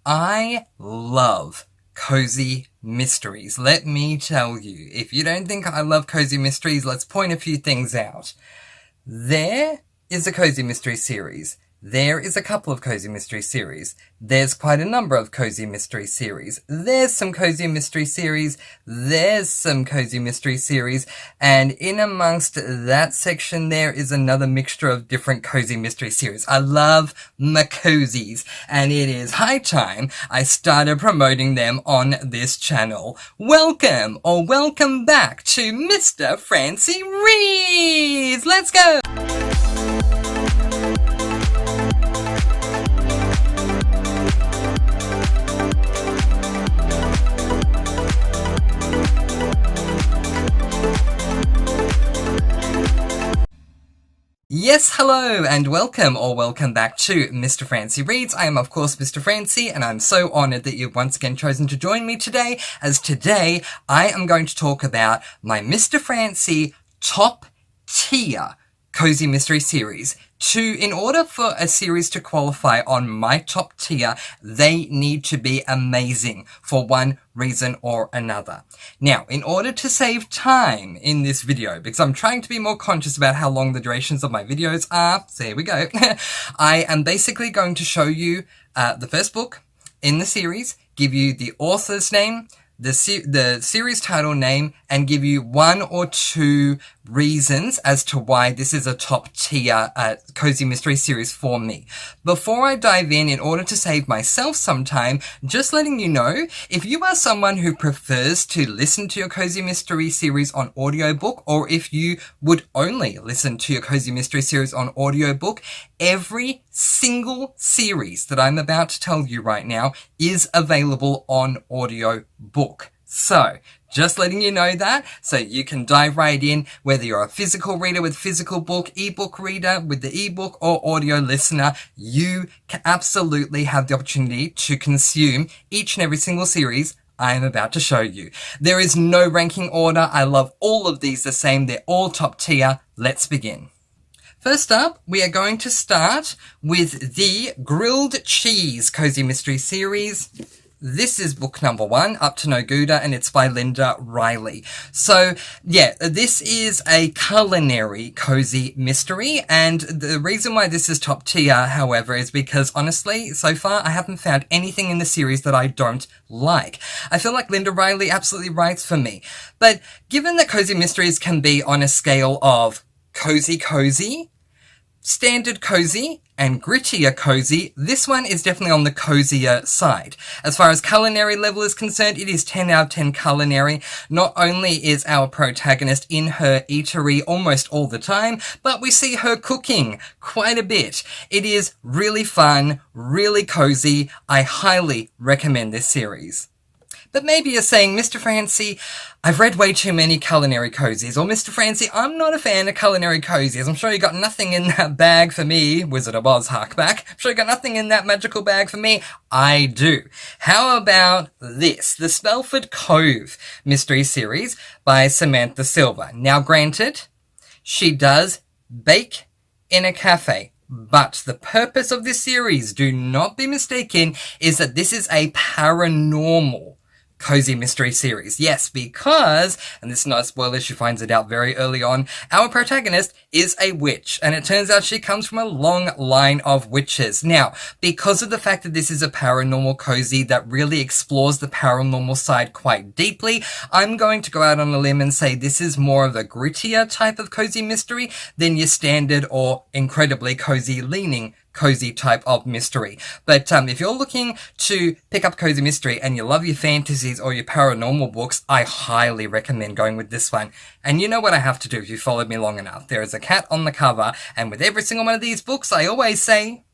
I love cozy mysteries. Let me tell you, if you don't think I love cozy mysteries, let's point a few things out. There is a cozy mystery series. There is a couple of cozy mystery series. There's quite a number of cozy mystery series. There's some cozy mystery series. There's some cozy mystery series. And in amongst that section, there is another mixture of different cozy mystery series. I love my cozies. And it is high time I started promoting them on this channel. Welcome or welcome back to Mr. Francy Reads. Let's go! Yes, hello, and welcome or welcome back to Mr. Francy Reads. I am, of course, Mr. Francy, and I'm so honoured that you've once again chosen to join me today, as today I am going to talk about my Mr. Francy top tier cozy mystery series. In order for a series to qualify on my top tier, they need to be amazing for one reason or another. Now, in order to save time in this video, because I'm trying to be more conscious about how long the durations of my videos are, so here we go, I am basically going to show you the first book in the series, give you the author's name, the series title name, and give you one or two reasons as to why this is a top tier cozy mystery series for me. Before I dive in order to save myself some time, just letting you know, if you are someone who prefers to listen to your cozy mystery series on audiobook, or if you would only listen to your cozy mystery series on audiobook, every single series that I'm about to tell you right now is available on audiobook. So, just letting you know that, so you can dive right in, whether you're a physical reader with physical book, ebook reader with the ebook, or audio listener, you can absolutely have the opportunity to consume each and every single series I am about to show you. There is no ranking order. I love all of these the same. They're all top tier. Let's begin. First up, we are going to start with the Grilled Cheese Cozy Mystery Series. This is book number 1, Up to No Gouda, and it's by Linda Riley. So, yeah, this is a culinary cozy mystery, and the reason why this is top tier, however, is because, honestly, so far, I haven't found anything in the series that I don't like. I feel like Linda Riley absolutely writes for me. But given that cozy mysteries can be on a scale of cozy, standard cozy, and grittier cozy, this one is definitely on the cozier side. As far as culinary level is concerned, it is 10 out of 10 culinary. Not only is our protagonist in her eatery almost all the time, but we see her cooking quite a bit. It is really fun, really cozy. I highly recommend this series. But maybe you're saying, Mr. Francy, I've read way too many culinary cozies, or Mr. Francy, I'm not a fan of culinary cozies. I'm sure you got nothing in that bag for me, Wizard of Oz harkback. I'm sure you got nothing in that magical bag for me. I do. How about this? The Spelford Cove mystery series by Samantha Silver. Now granted, she does bake in a cafe. But the purpose of this series, do not be mistaken, is that this is a paranormal cozy mystery series. Yes, because, and this is not a spoiler, she finds it out very early on, our protagonist is a witch, and it turns out she comes from a long line of witches. Now, because of the fact that this is a paranormal cozy that really explores the paranormal side quite deeply, I'm going to go out on a limb and say this is more of a grittier type of cozy mystery than your standard or incredibly cozy leaning cozy type of mystery. But if you're looking to pick up cozy mystery and you love your fantasies or your paranormal books, I highly recommend going with this one. And you know what I have to do if you followed me long enough. There is a cat on the cover, and with every single one of these books, I always say,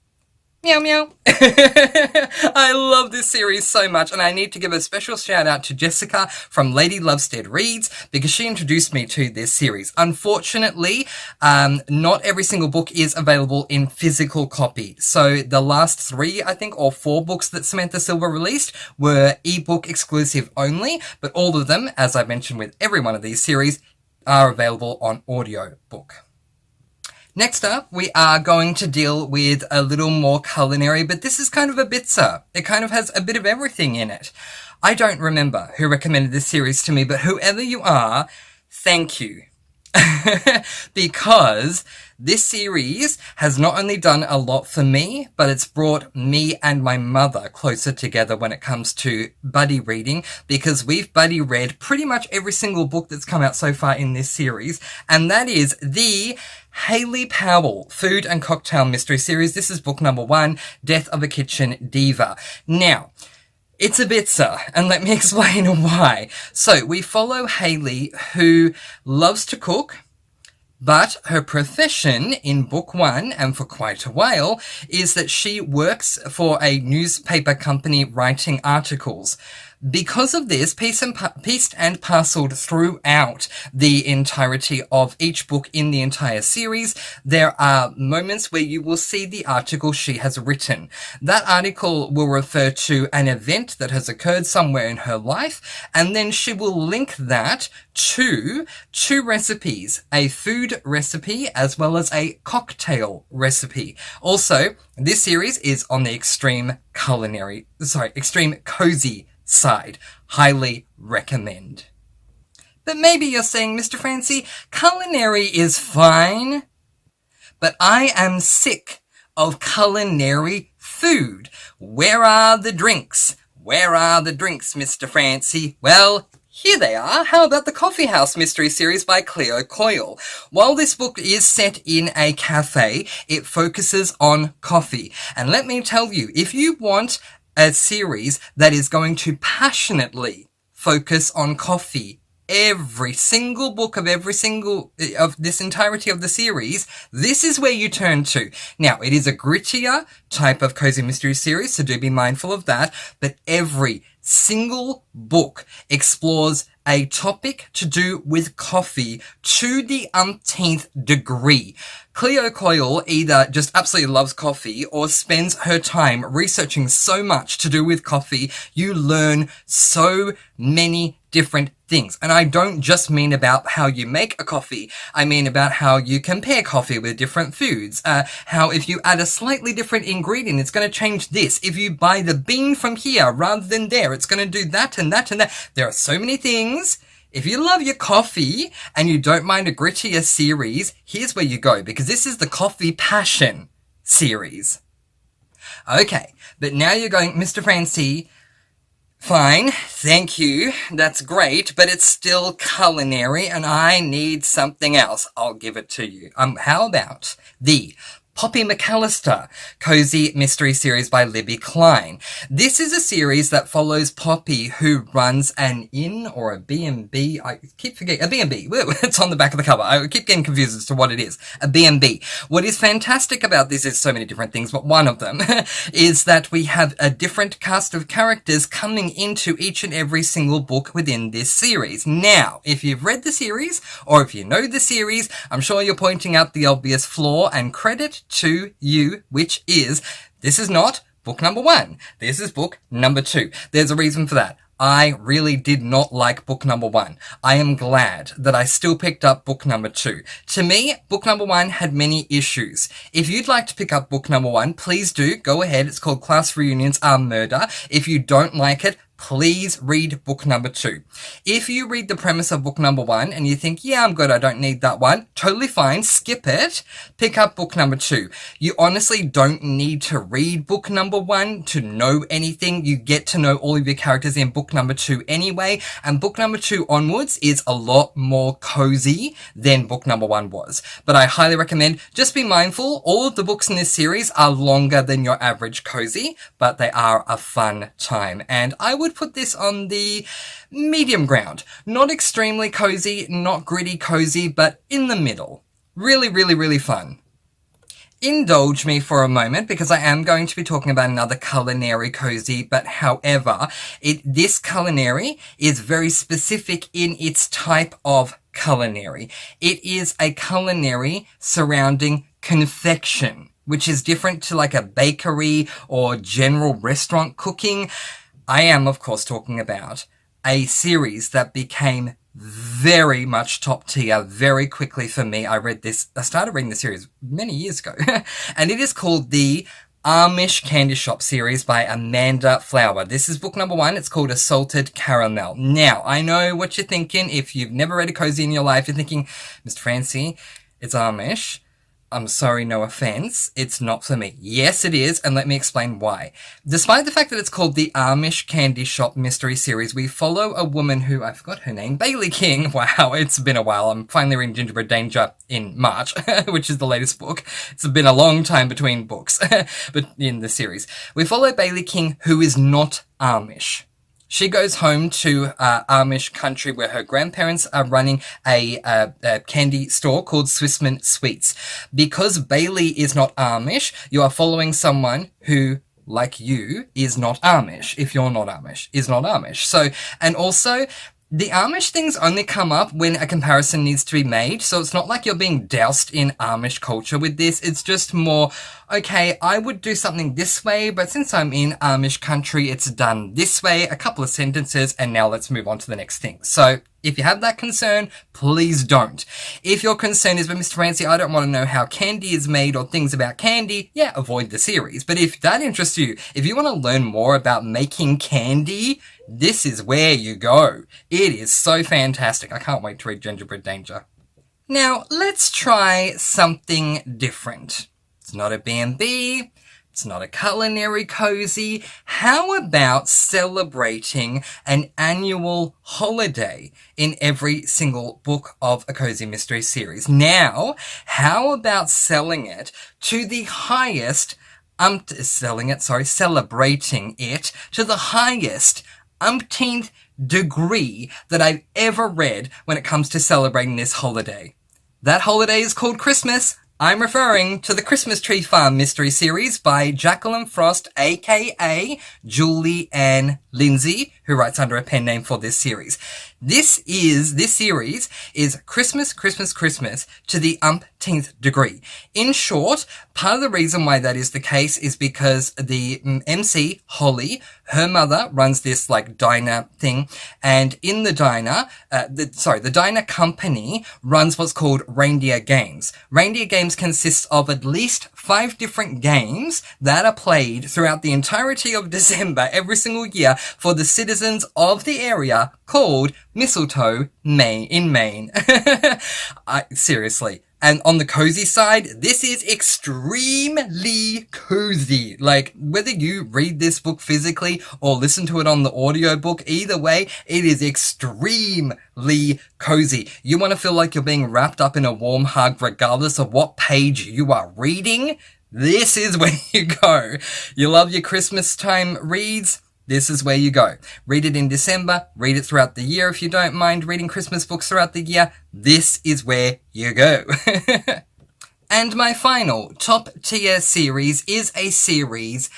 meow meow. I love this series so much, and I need to give a special shout out to Jessica from Lady Lovestead Reads, because she introduced me to this series. Unfortunately, not every single book is available in physical copy. So the last 3, I think, or 4 books that Samantha Silver released were ebook exclusive only, but all of them, as I mentioned with every one of these series, are available on audiobook. Next up, we are going to deal with a little more culinary, but this is kind of a bitzer. It kind of has a bit of everything in it. I don't remember who recommended this series to me, but whoever you are, thank you. Because this series has not only done a lot for me, but it's brought me and my mother closer together when it comes to buddy reading, because we've buddy read pretty much every single book that's come out so far in this series, and that is the Hayley Powell Food and Cocktail Mystery Series. This is book number 1, Death of a Kitchen Diva. Now, it's a bitzer, and let me explain why. So, we follow Hayley, who loves to cook, but her profession in book 1, and for quite a while, is that she works for a newspaper company writing articles. Because of this, pieced and parceled throughout the entirety of each book in the entire series, there are moments where you will see the article she has written. That article will refer to an event that has occurred somewhere in her life, and then she will link that to 2 recipes, a food recipe as well as a cocktail recipe. Also, this series is on the extreme cozy side. Highly recommend. But maybe you're saying, Mr. Francy, culinary is fine, but I am sick of culinary food. Where are the drinks? Where are the drinks, Mr. Francy? Well, here they are. How about the Coffee House Mystery Series by Cleo Coyle? While this book is set in a cafe, it focuses on coffee. And let me tell you, if you want a series that is going to passionately focus on coffee, every single book of this entirety of the series, this is where you turn to. Now, it is a grittier type of cozy mystery series, so do be mindful of that, but every single book explores a topic to do with coffee to the umpteenth degree. Cleo Coyle either just absolutely loves coffee or spends her time researching so much to do with coffee. You learn so many different things. And I don't just mean about how you make a coffee. I mean about how you compare coffee with different foods. How if you add a slightly different ingredient, it's going to change this. If you buy the bean from here rather than there, it's going to do that and that and that. There are so many things. If you love your coffee and you don't mind a grittier series, here's where you go, because this is the Coffee Passion series. Okay, but now you're going, Mr. Francy, fine, thank you, that's great, but it's still culinary and I need something else. I'll give it to you. How about the Poppy McAllister Cozy Mystery Series by Libby Klein. This is a series that follows Poppy, who runs an inn or a B&B. I keep forgetting. A B&B. It's on the back of the cover. I keep getting confused as to what it is. A B&B. What is fantastic about this is so many different things, but one of them is that we have a different cast of characters coming into each and every single book within this series. Now, if you've read the series, or if you know the series, I'm sure you're pointing out the obvious flaw, and credit to you, which is, this is not book number 1. This is book number 2. There's a reason for that. I really did not like book number 1. I am glad that I still picked up book number 2. To me, book number 1 had many issues. If you'd like to pick up book number 1, please do. Go ahead. It's called Class Reunions Are Murder. If you don't like it, please read book number 2. If you read the premise of book number 1 and you think, yeah, I'm good, I don't need that one, totally fine, skip it, pick up book number 2. You honestly don't need to read book number 1 to know anything. You get to know all of your characters in book number 2 anyway, and book number 2 onwards is a lot more cozy than book number 1 was. But I highly recommend, just be mindful, all of the books in this series are longer than your average cozy, but they are a fun time, and I would put this on the medium ground. Not extremely cozy, not gritty cozy, but in the middle. Really, really, really fun. Indulge me for a moment, because I am going to be talking about another culinary cozy, but however, this culinary is very specific in its type of culinary. It is a culinary surrounding confection, which is different to like a bakery or general restaurant cooking. I am, of course, talking about a series that became very much top tier very quickly for me. I started reading the series many years ago, and it is called the Amish Candy Shop series by Amanda Flower. This is book number 1. It's called A Salted Caramel. Now, I know what you're thinking. If you've never read a cozy in your life, you're thinking, Mr. Francy, it's Amish. I'm sorry, no offense. It's not for me. Yes, it is, and let me explain why. Despite the fact that it's called the Amish Candy Shop Mystery Series, we follow a woman who, I forgot her name, Bailey King. Wow, it's been a while. I'm finally reading Gingerbread Danger in March, which is the latest book. It's been a long time between books, but in the series. We follow Bailey King, who is not Amish. She goes home to Amish country where her grandparents are running a candy store called Swissman Sweets. Because Bailey is not Amish, you are following someone who, like you, is not Amish. If you're not Amish, is not Amish. So, and also, the Amish things only come up when a comparison needs to be made, so it's not like you're being doused in Amish culture with this. It's just more, okay, I would do something this way, but since I'm in Amish country, it's done this way, a couple of sentences, and now let's move on to the next thing. So, if you have that concern, please don't. If your concern is, but Mr. Francy, I don't want to know how candy is made or things about candy, yeah, avoid the series. But if that interests you, if you want to learn more about making candy, this is where you go. It is so fantastic. I can't wait to read Gingerbread Danger. Now, let's try something different. It's not a B&B. It's not a culinary cozy. How about celebrating an annual holiday in every single book of a cozy mystery series? Now, how about selling it to the highest, celebrating it to the highest umpteenth degree that I've ever read when it comes to celebrating this holiday. That holiday is called Christmas. I'm referring to the Christmas Tree Farm mystery series by Jacqueline Frost, aka Julie Ann Lindsay, who writes under a pen name for this series. This series is Christmas, Christmas, Christmas to the umpteenth degree. In short, part of the reason why that is the case is because the MC, Holly, her mother runs this like diner thing, and in the diner, the diner company runs what's called reindeer games. Reindeer games consist of at least 5 different games that are played throughout the entirety of December every single year for the citizens of the area called Mistletoe, Maine, in Maine. Seriously. And on the cozy side, this is extremely cozy. Like, whether you read this book physically or listen to it on the audiobook, either way, it is extremely cozy. You want to feel like you're being wrapped up in a warm hug regardless of what page you are reading? This is where you go. You love your Christmas time reads? This is where you go. Read it in December, read it throughout the year if you don't mind reading Christmas books throughout the year. This is where you go. And my final top tier series is a series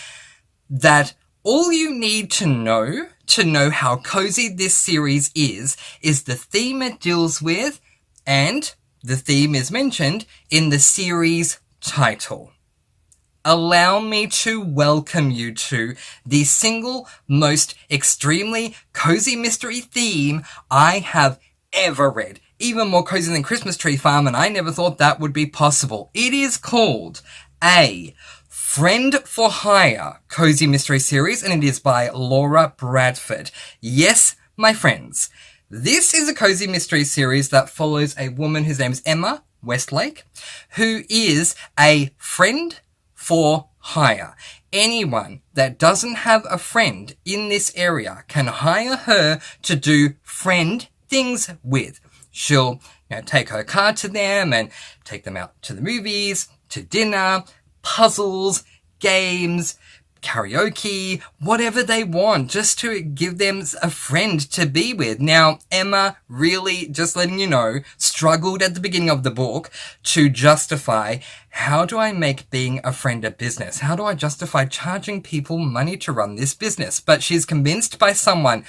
that all you need to know how cozy this series is the theme it deals with, and the theme is mentioned in the series title. Allow me to welcome you to the single most extremely cozy mystery theme I have ever read. Even more cozy than Christmas Tree Farm, and I never thought that would be possible. It is called A Friend for Hire Cozy Mystery Series, and it is by Laura Bradford. Yes, my friends, this is a cozy mystery series that follows a woman whose name is Emma Westlake, who is a friend for hire. Anyone that doesn't have a friend in this area can hire her to do friend things with. She'll take her car to them and take them out to the movies, to dinner, puzzles, games, karaoke, whatever they want, just to give them a friend to be with. Now, Emma really, just letting you know, struggled at the beginning of the book to justify, how do I make being a friend a business? How do I justify charging people money to run this business? But she's convinced by someone,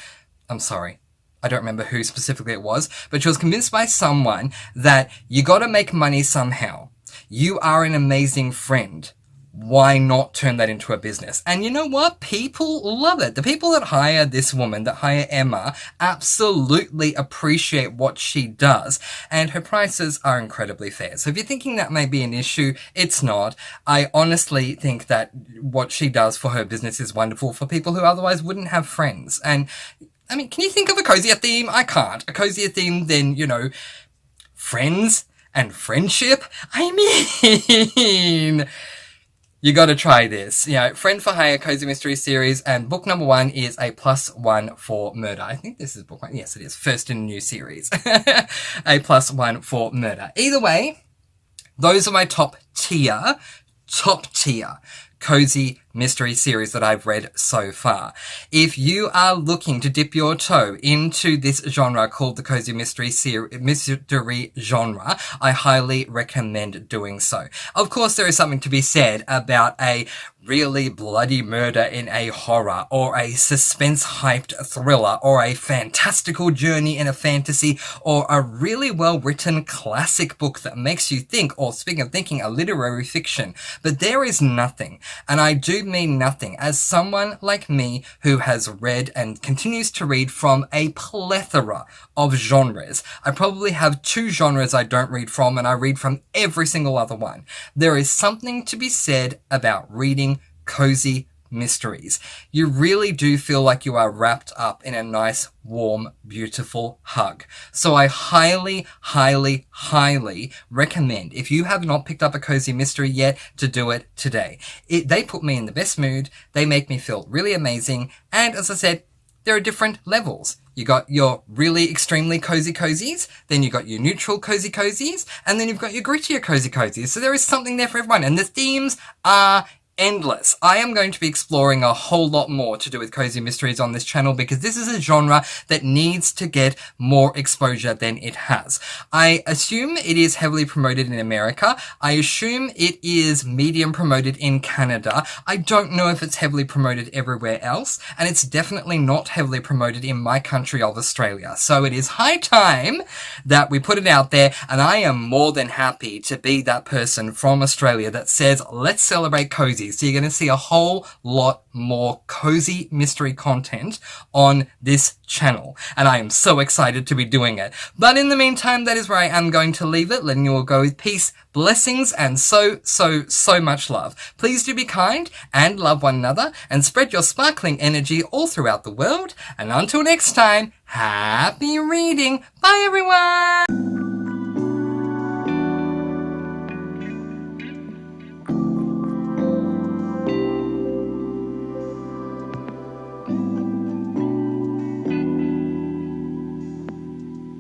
I'm sorry, I don't remember who specifically it was, but she was convinced by someone that you gotta make money somehow. You are an amazing friend. why not turn that into a business? And you know what? People love it. The people that hire this woman, that hire Emma, absolutely appreciate what she does. And her prices are incredibly fair. So if you're thinking that may be an issue, it's not. I honestly think that what she does for her business is wonderful for people who otherwise wouldn't have friends. And I mean, can you think of a cozier theme? I can't. A cozier theme than, friends and friendship? I mean... You gotta try this. Friend for Hire Cozy Mystery Series, and book number 1 is a +1 for murder. I think this is book 1. Yes, it is. First in a new series. A +1 for murder. Either way, those are my top tier cozy mystery series that I've read so far. If you are looking to dip your toe into this genre called the cozy mystery genre, I highly recommend doing so. Of course, there is something to be said about a really bloody murder in a horror, or a suspense-hyped thriller, or a fantastical journey in a fantasy, or a really well-written classic book that makes you think, or speaking of thinking, a literary fiction. But there is nothing, and I do mean nothing, as someone like me who has read and continues to read from a plethora of genres. I probably have 2 genres I don't read from, and I read from every single other one. There is something to be said about reading cozy mysteries. You really do feel like you are wrapped up in a nice, warm, beautiful hug. So I highly, highly, highly recommend, if you have not picked up a cozy mystery yet, to do it today. They put me in the best mood, they make me feel really amazing, and as I said, there are different levels. You got your really extremely cozy cozies, then you got your neutral cozy cozies, and then you've got your grittier cozy cozies. So there is something there for everyone, and the themes are endless. I am going to be exploring a whole lot more to do with cozy mysteries on this channel, because this is a genre that needs to get more exposure than it has. I assume it is heavily promoted in America. I assume it is medium promoted in Canada. I don't know if it's heavily promoted everywhere else, and it's definitely not heavily promoted in my country of Australia. So it is high time that we put it out there, and I am more than happy to be that person from Australia that says, let's celebrate cozy. So you're going to see a whole lot more cozy mystery content on this channel, and I am so excited to be doing it. But in the meantime, that is where I am going to leave it, letting you all go with peace, blessings, and so much love. Please do be kind and love one another, and spread your sparkling energy all throughout the world. And until next time, happy reading. Bye everyone!